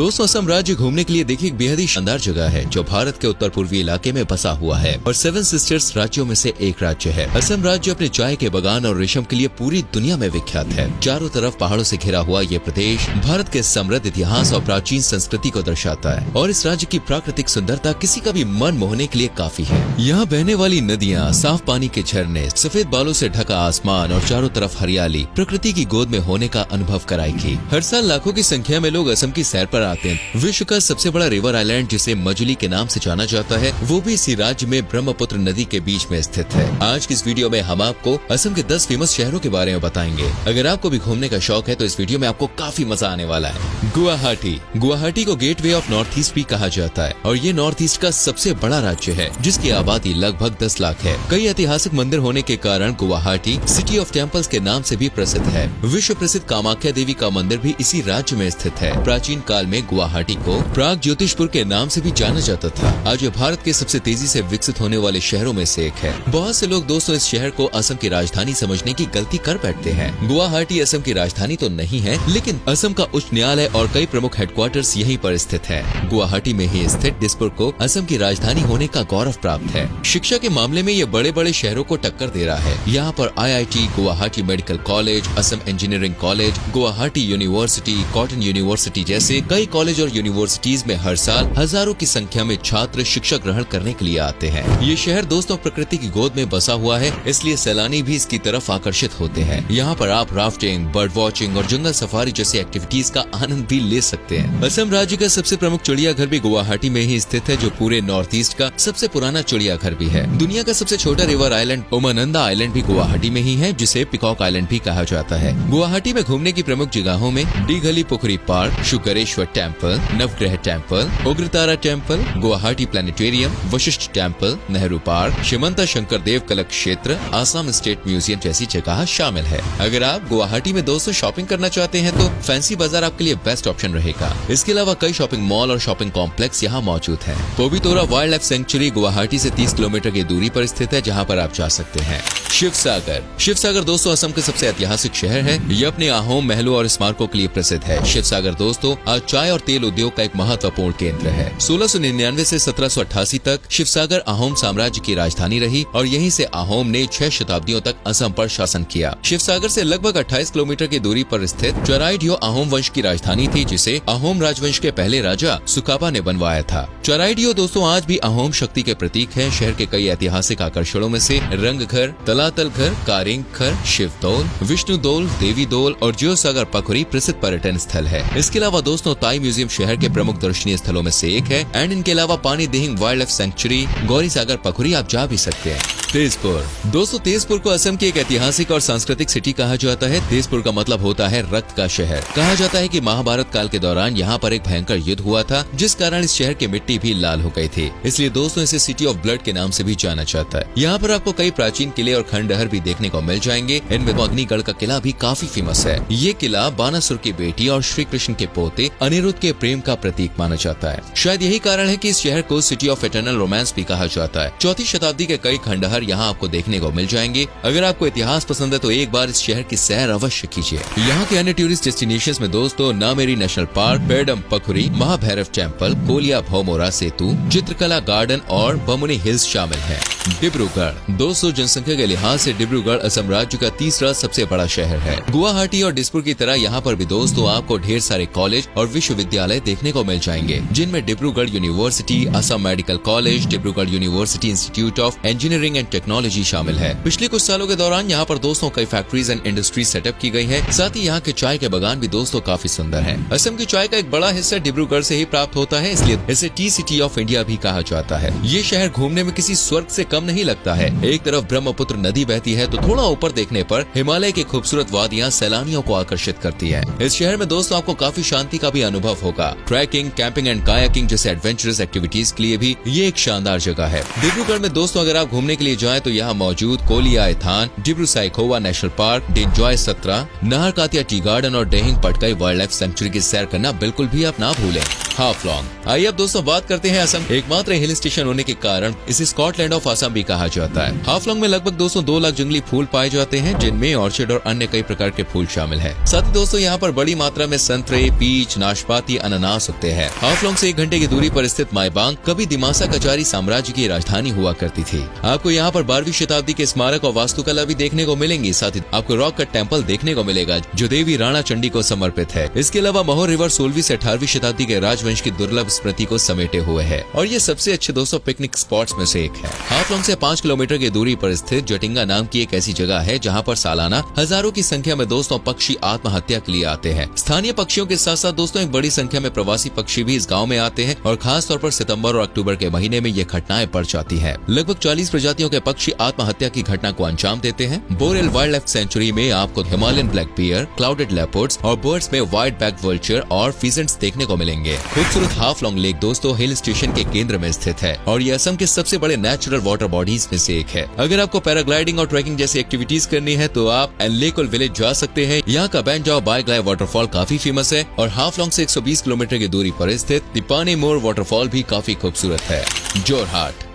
दोस्तों, असम राज्य घूमने के लिए देखिए एक बेहद ही शानदार जगह है जो भारत के उत्तर पूर्वी इलाके में बसा हुआ है और 7 सिस्टर्स राज्यों में से एक राज्य है। असम राज्य अपने चाय के बागान और रेशम के लिए पूरी दुनिया में विख्यात है। चारों तरफ पहाड़ों से घिरा हुआ ये प्रदेश भारत के समृद्ध इतिहास और प्राचीन संस्कृति को दर्शाता है और इस राज्य की प्राकृतिक सुंदरता किसी का भी मन मोहने के लिए काफी है। यहाँ बहने वाली नदियाँ, साफ पानी के झरने, सफेद बालों से ढका आसमान और चारों तरफ हरियाली प्रकृति की गोद में होने का अनुभव कराएगी। हर साल लाखों की संख्या में लोग असम की सैर पर आते हैं। विश्व का सबसे बड़ा रिवर आइलैंड जिसे मजुली के नाम से जाना जाता है वो भी इसी राज्य में ब्रह्मपुत्र नदी के बीच में स्थित है। आज की इस वीडियो में हम आपको असम के 10 फेमस शहरों के बारे में बताएंगे। अगर आपको भी घूमने का शौक है तो इस वीडियो में आपको काफी मजा आने वाला है। गुवाहाटी। गुवाहाटी को गेटवे ऑफ नॉर्थ ईस्ट भी कहा जाता है और ये नॉर्थ ईस्ट का सबसे बड़ा राज्य है जिसकी आबादी लगभग 10 लाख है। कई ऐतिहासिक मंदिर होने के कारण गुवाहाटी सिटी ऑफ टेम्पल्स के नाम से भी प्रसिद्ध है। विश्व प्रसिद्ध कामाख्या देवी का मंदिर भी इसी राज्य में स्थित है। प्राचीन काल में गुवाहाटी को प्राग ज्योतिषपुर के नाम से भी जाना जाता था। आज ये भारत के सबसे तेजी से विकसित होने वाले शहरों में से एक है। बहुत से लोग दोस्तों इस शहर को असम की राजधानी समझने की गलती कर बैठते हैं। गुवाहाटी असम की राजधानी तो नहीं है, लेकिन असम का उच्च न्यायालय और कई प्रमुख हेडक्वार्टर्स यहीं पर स्थित है। गुवाहाटी में ही स्थित दिसपुर को असम की राजधानी होने का गौरव प्राप्त है। शिक्षा के मामले में ये बड़े बड़े शहरों को टक्कर दे रहा है। यहाँ पर IIT, Guwahati medical college, Assam engineering college, Guwahati university, cotton university जैसे कई कॉलेज और यूनिवर्सिटीज में हर साल हजारों की संख्या में छात्र शिक्षा ग्रहण करने के लिए आते हैं। ये शहर दोस्तों प्रकृति की गोद में बसा हुआ है, इसलिए सैलानी भी इसकी तरफ आकर्षित होते हैं। यहाँ पर आप राफ्टिंग, बर्ड वॉचिंग और जंगल सफारी जैसी एक्टिविटीज का आनंद भी ले सकते हैं। असम राज्य का सबसे प्रमुख चिड़ियाघर भी गुवाहाटी में ही स्थित है जो पूरे नॉर्थ ईस्ट का सबसे पुराना चिड़ियाघर भी है। दुनिया का सबसे छोटा रिवर आइलैंड उमानंदा आइलैंड भी गुवाहाटी में ही है जिसे पिकॉक आइलैंड भी कहा जाता है। गुवाहाटी में घूमने की प्रमुख जगहों में Dighali Pukhuri park, Sukreswar temple, Navagraha temple, Ugratara temple, Guwahati planetarium, Vashishtha temple, Nehru park, Srimanta Sankar Dev Kala Kshetra, Assam state museum जैसी जगह शामिल है। अगर आप गुवाहाटी में दोस्तों शॉपिंग करना चाहते हैं तो फैंसी बाजार आपके लिए बेस्ट ऑप्शन रहेगा। इसके अलावा कई शॉपिंग मॉल और शॉपिंग कॉम्प्लेक्स यहाँ मौजूद हैं। Pobitora wild life sanctuary Guwahati से 30 किलोमीटर की दूरी पर स्थित है जहाँ पर आप जा सकते हैं। शिवसागर। शिवसागर दोस्तों असम का सबसे ऐतिहासिक शहर है। ये अपने अहोम महलों और स्मारकों के लिए प्रसिद्ध है। शिवसागर दोस्तों आज चाय और तेल उद्योग का एक महत्वपूर्ण केंद्र है। 1699 से 1788 तक शिवसागर अहोम साम्राज्य की राजधानी रही और यहीं से अहोम ने 6 शताब्दियों तक असम पर शासन किया। शिवसागर से लगभग 28 किलोमीटर की दूरी पर स्थित चराइडियो अहोम वंश की राजधानी थी जिसे अहोम राजवंश के पहले राजा सुकापा ने बनवाया था। चराइडियो दोस्तों आज भी अहोम शक्ति के प्रतीक है। शहर के कई ऐतिहासिक आकर्षणों में से रंगघर, तलातल घर, कारिंग घर, शिवदोल, विष्णुदोल, देवीदोल और जियोसागर पखुरी प्रसिद्ध पर्यटन स्थल है। इसके अलावा दोस्तों ताई म्यूजियम शहर के प्रमुख दर्शनीय स्थलों में से एक है एंड इनके अलावा Pani Dihing wildlife sanctuary, Gauri Sagar Pukhuri आप जा भी सकते हैं। तेजपुर। दोस्तों तेजपुर को असम की एक ऐतिहासिक और सांस्कृतिक सिटी कहा जाता है। तेजपुर का मतलब होता है रक्त का शहर। कहा जाता है कि महाभारत काल के दौरान यहाँ पर एक भयंकर युद्ध हुआ था जिस कारण इस शहर की मिट्टी भी लाल हो गई थी, इसलिए दोस्तों इसे सिटी ऑफ ब्लड के नाम से भी जाना जाता है। यहाँ पर आपको कई प्राचीन किले और खंडहर भी देखने को मिल जाएंगे। इनमें अग्निगढ़ का किला भी काफी फेमस है। ये किला बानासुर की बेटी और श्री कृष्ण के पोते अनिरुद्ध के प्रेम का प्रतीक माना जाता है। शायद यही कारण है कि इस शहर को सिटी ऑफ इटर्नल रोमांस भी कहा जाता है। 4वीं शताब्दी के कई खंडहर यहाँ आपको देखने को मिल जाएंगे। अगर आपको इतिहास पसंद है तो एक बार इस शहर की सैर अवश्य कीजिए। यहाँ के अन्य टूरिस्ट डेस्टिनेशंस में दोस्तों Nameri national park, Padum Pukhuri, Mahabhairav temple, Kolia Bhomora Setu, Chitrakala garden और बमुनी हिल्स शामिल है। डिब्रूगढ़। दोस्तों जनसंख्या के लिहाज से डिब्रूगढ़ असम राज्य का तीसरा सबसे बड़ा शहर है। गुवाहाटी और दिसपुर की तरह यहाँ पर भी दोस्तों आपको ढेर सारे कॉलेज और विश्वविद्यालय देखने को मिल जाएंगे जिनमें Dibrugarh university, Assam medical college, Dibrugarh university institute of engineering and technology शामिल है। पिछले कुछ सालों के दौरान यहाँ पर दोस्तों कई फैक्ट्रीज एंड इंडस्ट्रीज सेटअप की गई है। साथ ही यहाँ के चाय के बागान भी दोस्तों काफी सुंदर है। असम की चाय का एक बड़ा हिस्सा डिब्रूगढ़ से ही प्राप्त होता है, इसलिए इसे टी सिटी ऑफ इंडिया भी कहा जाता है। ये शहर घूमने में किसी स्वर्ग से कम नहीं लगता है। एक तरफ ब्रह्मपुत्र नदी बहती है तो थोड़ा ऊपर देखने पर हिमालय की खूबसूरत वादियाँ सैलानियों को आकर्षित करती है। इस शहर में दोस्तों आपको काफी शांति का भी अनुभव होगा। ट्रैकिंग, कैंपिंग एंड कायाकिंग जैसे एडवेंचरस एक्टिविटीज के लिए भी ये एक शानदार जगह है। डिब्रूगढ़ में दोस्तों अगर आप घूमने के लिए जाएं तो यहाँ मौजूद Koliya Than, Dibru Saikhowa national park, Dinjoy Satra, Naharkatia tea garden और Dehing Patkai wildlife sanctuary की सैर करना बिल्कुल भी आप ना भूलें। हाफलॉन्ग। आइए अब दोस्तों बात करते हैं असम। एकमात्र हिल स्टेशन होने के कारण इसे स्कॉटलैंड ऑफ असम भी कहा जाता है। हाफलॉन्ग में लगभग 202 लाख जंगली फूल पाए जाते हैं, जिनमें ऑर्चिड और अन्य कई प्रकार के फूल शामिल है। साथ ही दोस्तों यहाँ पर बड़ी मात्रा में संतरे, पीच, नाशपाती, अनानास उगते हैं। हाफलॉन्ग से 1 घंटे की दूरी पर स्थित माईबांग कभी दिमासा कचारी साम्राज्य की राजधानी हुआ करती थी। आपको यहाँ पर 12वीं शताब्दी के स्मारक और वास्तुकला भी देखने को मिलेंगी। साथ ही आपको रॉक कट टेम्पल देखने को मिलेगा जो देवी राणा चंडी को समर्पित है। इसके अलावा मोहर रिवर 16वीं से 18वीं शताब्दी के राजवंश की दुर्लभ स्मृति को समेटे हुए है और ये सबसे अच्छे दोस्तों पिकनिक स्पॉट्स में से एक है। हाफलॉन्ग से 5 किलोमीटर की दूरी पर स्थित जटिंगा नाम की एक ऐसी जगह है जहाँ पर सालाना हजारों की संख्या में दोस्तों पक्षी आत्महत्या के लिए आते हैं। स्थानीय पक्षियों के साथ साथ दोस्तों एक बड़ी संख्या में प्रवासी पक्षी भी इस गाँव में आते हैं और खास तौर पर सितम्बर और अक्टूबर के महीने में ये घटनाएं बढ़ जाती है। लगभग 40 प्रजातियों के पक्षी आत्महत्या की घटना को अंजाम देते हैं। बोरेल वाइल्ड लाइफ सेंचुरी में आपको Himalayan black bear, clouded leopards और बर्ड्स में व्हाइट बैक वल्चर और फिजेंट्स देखने को मिलेंगे। खूबसूरत हाफलॉन्ग लेक दोस्तों हिल स्टेशन के केंद्र में स्थित है और ये असम के सबसे बड़े नेचुरल वाटर बॉडीज में से एक है। अगर आपको पैराग्लाइडिंग और ट्रैकिंग जैसी एक्टिविटीज करनी है तो आप एनलेकुल विलेज जा सकते हैं। यहाँ का बैंजाओ बाइग्लाई वाटरफॉल काफी फेमस है और हाफलॉन्ग से 120 किलोमीटर की दूरी पर स्थित तिपानी मोर वाटरफॉल भी काफी खूबसूरत है।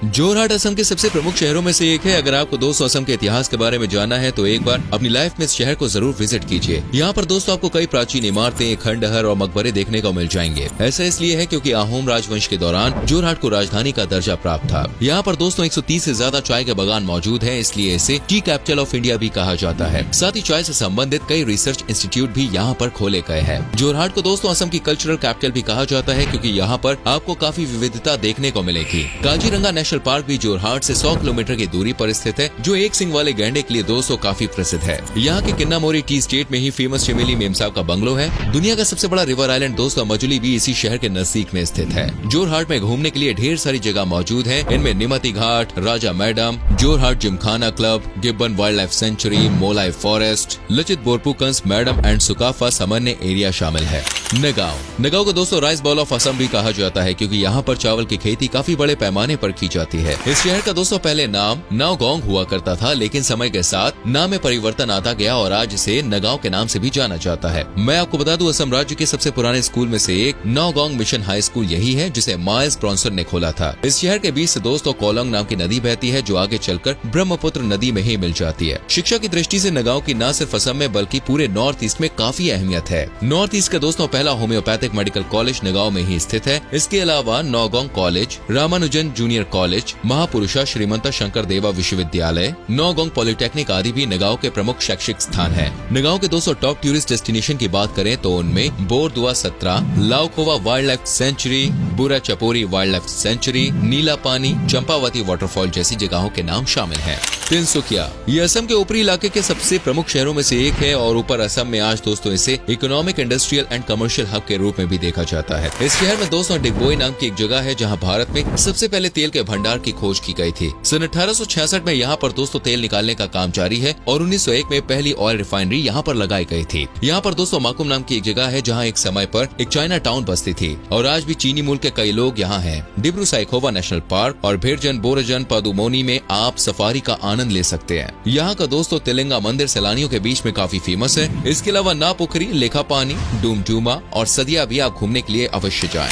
जोरहाट असम के सबसे प्रमुख शहरों में से एक है। अगर आपको दोस्तों असम के इतिहास के बारे में जानना है तो एक बार अपनी लाइफ में इस शहर को जरूर विजिट कीजिए। यहाँ पर दोस्तों आपको कई प्राचीन इमारतें, खंडहर और मकबरे देखने को मिल जाएंगे। ऐसा इसलिए है क्योंकि आहोम राजवंश के दौरान जोरहाट को राजधानी का दर्जा प्राप्त था। यहाँ पर दोस्तों 130 से ज्यादा चाय के बागान मौजूद है, इसलिए इसे टी कैपिटल ऑफ इंडिया भी कहा जाता है। साथ ही चाय से संबंधित कई रिसर्च इंस्टीट्यूट भी यहाँ पर खोले गए हैं। जोरहाट को दोस्तों असम की कल्चरल कैपिटल भी कहा जाता है क्योंकि यहाँ पर आपको काफी विविधता देखने को मिलेगी। काजीरंगा नेशनल पार्क भी जोरहाट से 100 किलोमीटर की दूरी पर स्थित है, जो एक सिंग वाले गैंडे के लिए दोस्तों काफी प्रसिद्ध है। यहाँ के किन्नामोरी टी स्टेट में ही फेमस चमेली मेम साहब का बंगलो है। दुनिया का सबसे बड़ा रिवर आइलैंड दोस्तों मजुली भी इसी शहर के नजदीक में स्थित है। जोरहाट में घूमने के लिए ढेर सारी जगह मौजूद है। इनमें Nimati Ghat, Raja Maidam, Jorhat gymkhana club, gibbon wildlife sanctuary, Molai forest, Lachit Borphukan, Maidam and Sukapha सामान्य एरिया शामिल है। नगांव को दोस्तों राइस बॉल ऑफ असम भी कहा जाता है क्योंकि यहाँ पर चावल की खेती काफी बड़े पैमाने पर की जाती है। इस शहर का दोस्तों पहले नाम नाओगोंग हुआ करता था, लेकिन समय के साथ नाम में परिवर्तन आता गया और आज इसे नगांव के नाम से भी जाना जाता है। मैं आपको बता दूं असम राज्य के सबसे पुराने स्कूल में से एक नाओगोंग मिशन हाई स्कूल यही है, जिसे माइल्स ब्रॉन्सन ने खोला था। इस शहर के बीच से दोस्तों कोलोंग नाम की नदी बहती है, जो आगे चलकर ब्रह्मपुत्र नदी में ही मिल जाती है। शिक्षा की दृष्टि से नगांव की न सिर्फ असम में बल्कि पूरे नॉर्थ ईस्ट में काफी अहमियत है। नॉर्थ ईस्ट का दोस्तों पहला होम्योपैथिक मेडिकल कॉलेज नगांव में ही स्थित है। इसके अलावा Nagaon college, Ramanujan junior college, Mahapurusha Srimanta Sankar Deva विश्वविद्यालय, नाओगोंग पॉलिटेक्निक आदि भी नगांव के प्रमुख शैक्षिक स्थान है। नगांव के दोस्तों टॉप टूरिस्ट डेस्टिनेशन की बात करें तो उनमें बोरदुआ सत्रा, लाओकोवा वाइल्ड लाइफ सेंचुरी, बुरा चपोरी वाइल्ड लाइफ सेंचुरी, नीला पानी, चंपावती वाटरफॉल जैसी जगहों के नाम शामिल हैं। तिनसुकिया ये असम के ऊपरी इलाके के सबसे प्रमुख शहरों में से एक है और ऊपर असम में आज दोस्तों इसे economic, industrial and commercial hub के रूप में भी देखा जाता है। इस शहर में दोस्तों डिगबोई नाम की एक जगह है जहां भारत में सबसे पहले तेल के भंडार की खोज की गई थी। सन 1866 में यहाँ पर दोस्तों तेल निकालने का काम जारी है और 1901 में पहली ऑयल रिफाइनरी यहाँ पर लगाई गई थी। यहाँ पर दोस्तों माकुम नाम की एक जगह है जहाँ एक समय पर एक चाइना टाउन बसती थी और आज भी चीनी मूल के कई लोग यहाँ हैं। डिब्रू साइखोवा नेशनल पार्क और भेड़जन बोरजन पदुमोनी में आप सफारी का आनंद ले सकते हैं। यहाँ का दोस्तों तिलंगा मंदिर सैलानियों के बीच में काफी फेमस है। इसके अलावा नापोखरी, लेखापानी, डूमडूमा और सदिया भी आप घूमने के लिए अवश्य जाएं।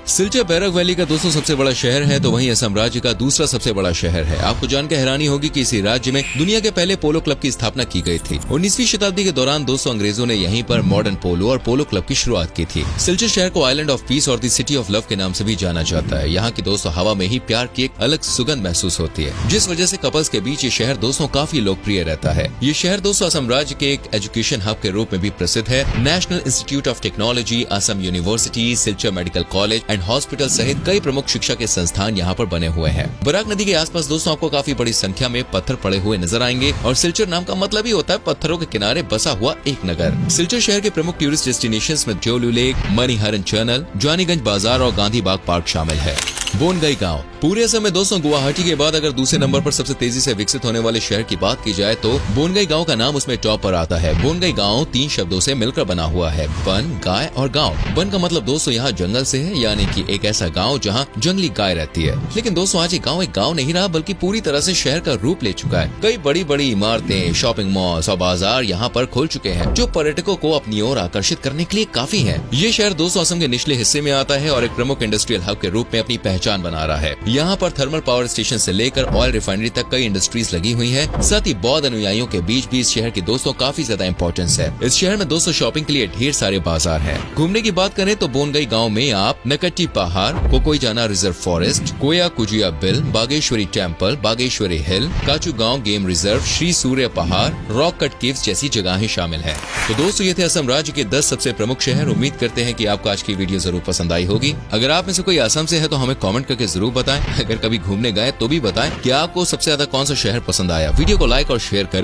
सिलचर बैरक वैली का दोस्तों सबसे बड़ा शहर है तो वहीं असम राज्य का दूसरा सबसे बड़ा शहर है। आपको जानकर हैरानी होगी कि इसी राज्य में दुनिया के पहले पोलो क्लब की स्थापना की गई थी। 19वीं शताब्दी के दौरान दोस्तों अंग्रेजों ने यहीं पर मॉडर्न पोलो और पोलो क्लब की शुरुआत की थी। सिलचर शहर को आइलैंड ऑफ पीस और द सिटी ऑफ लव के नाम से भी जाना जाता है। यहाँ की दोस्तों हवा में ही प्यार की एक अलग सुगंध महसूस होती है, जिस वजह से कपल्स के बीच ये शहर दोस्तों काफी लोकप्रिय रहता है। ये शहर दोस्तों असम राज्य के एक एजुकेशन हब के रूप में भी प्रसिद्ध है। National institute of technology, Assam university, Silchar medical college and hospital सहित कई प्रमुख शिक्षा के संस्थान यहाँ पर बने हुए हैं। बराक नदी के आसपास दोस्तों आपको काफी बड़ी संख्या में पत्थर पड़े हुए नजर आएंगे और सिलचर नाम का मतलब ही होता है पत्थरों के किनारे बसा हुआ एक नगर। सिलचर शहर के प्रमुख टूरिस्ट डेस्टिनेशंस में जोलू लेक, मणिहरन चैनल, जानीगंज बाजार और गांधी बाग पार्क शामिल है। बोनगाई गांव पूरे असम में दोस्तों गुवाहाटी के बाद अगर दूसरे नंबर पर सबसे तेजी से विकसित होने वाले शहर की बात की जाए तो बोनगाई गांव का नाम उसमें टॉप पर आता है। बोनगाई गांव 3 शब्दों से मिलकर बना हुआ है, बन, गाय और गांव। बन का मतलब दोस्तों यहाँ जंगल से है, यानी कि एक ऐसा गांव जहाँ जंगली गाय रहती है। लेकिन दोस्तों आज ये गांव एक गांव नहीं रहा बल्कि पूरी तरह से शहर का रूप ले चुका है। कई बड़ी बड़ी इमारतें, शॉपिंग मॉल्स और बाजार यहाँ पर खुल चुके हैं, जो पर्यटकों को अपनी ओर आकर्षित करने के लिए काफी है। ये शहर दोस्तों असम के निचले हिस्से में आता है और एक प्रमुख इंडस्ट्रियल हब के रूप में अपनी पहचान बना रहा है। यहाँ पर थर्मल पावर स्टेशन से लेकर ऑयल रिफाइनरी तक कई इंडस्ट्रीज लगी हुई है। साथ ही बौद्ध अनुयायियों के बीच भी इस शहर की दोस्तों काफी ज्यादा इंपॉर्टेंस है। इस शहर में दोस्तों शॉपिंग के लिए ढेर सारे बाजार हैं। घूमने की बात करें तो बोनगाई गांव में आप नकट्टी पहाड़, कोकोईजाना रिजर्व फॉरेस्ट, कोया कुजिया बिल, बागेश्वरी टेम्पल, बागेश्वरी हिल, काचू गांव गेम रिजर्व, श्री सूर्य पहाड़, रॉक कट केव्स जैसी जगहें शामिल हैं। तो दोस्तों ये थे असम राज्य के 10 सबसे प्रमुख शहर। उम्मीद करते हैं कि आपको आज की वीडियो जरूर पसंद आई होगी। अगर आप में से कोई असम से है तो हमें कमेंट करके जरूर बताएं। अगर कभी घूमने गए तो भी बताएं कि आपको सबसे ज्यादा कौन सा शहर पसंद आया। वीडियो को लाइक और शेयर करें।